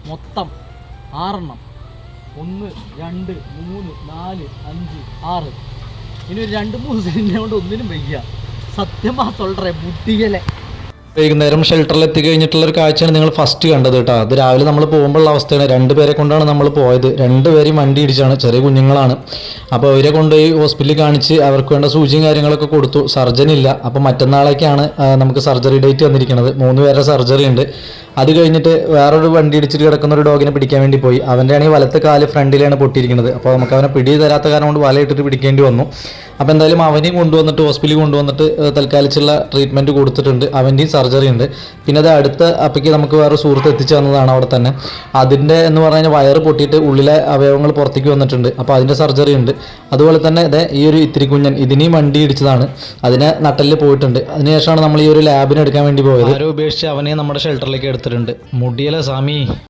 മൊത്തം 6 എണ്ണം. 1 2 3 4 5 6. ഇനി ഒരു 2-3 ദിവസം കൊണ്ട് ഒന്നിനും വയ്യ. സത്യമാ சொல்றേ ബുദ്ധികളെ. വൈകുന്നേരം ഷെൽട്ടറിൽ എത്തിക്കഴിഞ്ഞിട്ടുള്ള ഒരു കാഴ്ചയാണ് നിങ്ങൾ ഫസ്റ്റ് കണ്ടത് കേട്ടോ. അത് രാവിലെ നമ്മൾ പോകുമ്പോഴുള്ള അവസ്ഥയാണ്. 2 പേരെ കൊണ്ടാണ് നമ്മൾ പോയത്. 2 പേരും വണ്ടി ഇടിച്ചാണ്, ചെറിയ കുഞ്ഞുങ്ങളാണ്. അപ്പോൾ അവരെ കൊണ്ടുപോയി ഹോസ്പിറ്റലിൽ കാണിച്ച് അവർക്ക് വേണ്ട സൂചിയും കാര്യങ്ങളൊക്കെ കൊടുത്തു. സർജറി ഇല്ല. അപ്പോൾ മറ്റന്നാളേക്കാണ് നമുക്ക് സർജറി ഡേറ്റ് വന്നിരിക്കുന്നത്. 3 പേരുടെ സർജറി ഉണ്ട്. അത് കഴിഞ്ഞിട്ട് വേറൊരു വണ്ടി ഇടിച്ചിട്ട് കിടക്കുന്ന ഒരു ഡോഗിനെ പിടിക്കാൻ വേണ്ടി പോയി. അവൻ്റെ ആണെങ്കിൽ വലത്തെ കാല് ഫ്രണ്ടിലാണ് പൊട്ടിയിരിക്കുന്നത്. അപ്പോൾ നമുക്ക് അവനെ പിടി തരാത്ത കാരണം കൊണ്ട് വലയിട്ടിട്ട് പിടിക്കേണ്ടി വന്നു. അപ്പോൾ എന്തായാലും അവനെയും കൊണ്ടുവന്നിട്ട് ഹോസ്പിറ്റലിൽ കൊണ്ടുവന്നിട്ട് തൽക്കാലിച്ചുള്ള ട്രീറ്റ്മെൻറ്റ് കൊടുത്തിട്ടുണ്ട്. അവൻ്റെയും സർജറി ഉണ്ട്. പിന്നെ അത് അടുത്ത അപ്പയ്ക്ക് നമുക്ക് വേറെ സുഹൃത്ത് എത്തിച്ചു തന്നതാണ് അവിടെ തന്നെ. അതിൻ്റെ എന്ന് പറഞ്ഞാൽ വയറ് പൊട്ടിയിട്ട് ഉള്ളിലെ അവയവങ്ങൾ പുറത്തേക്ക് വന്നിട്ടുണ്ട്. അപ്പോൾ അതിൻ്റെ സർജറി ഉണ്ട്. അതുപോലെ തന്നെ ഈ ഒരു ഇത്തിരി കുഞ്ഞൻ ഇതിനെയും വണ്ടി ഇടിച്ചതാണ്. അതിനെ നട്ടലിൽ പോയിട്ടുണ്ട്. അതിനുശേഷമാണ് നമ്മൾ ഈ ഒരു ലാബിന് എടുക്കാൻ വേണ്ടി പോയത്. ആരോ ഉപേക്ഷിച്ച് അവനെ നമ്മുടെ ഷെൽട്ടറിലേക്ക് എടുത്തിട്ടുണ്ട്. മുടിയല സ്വാമി.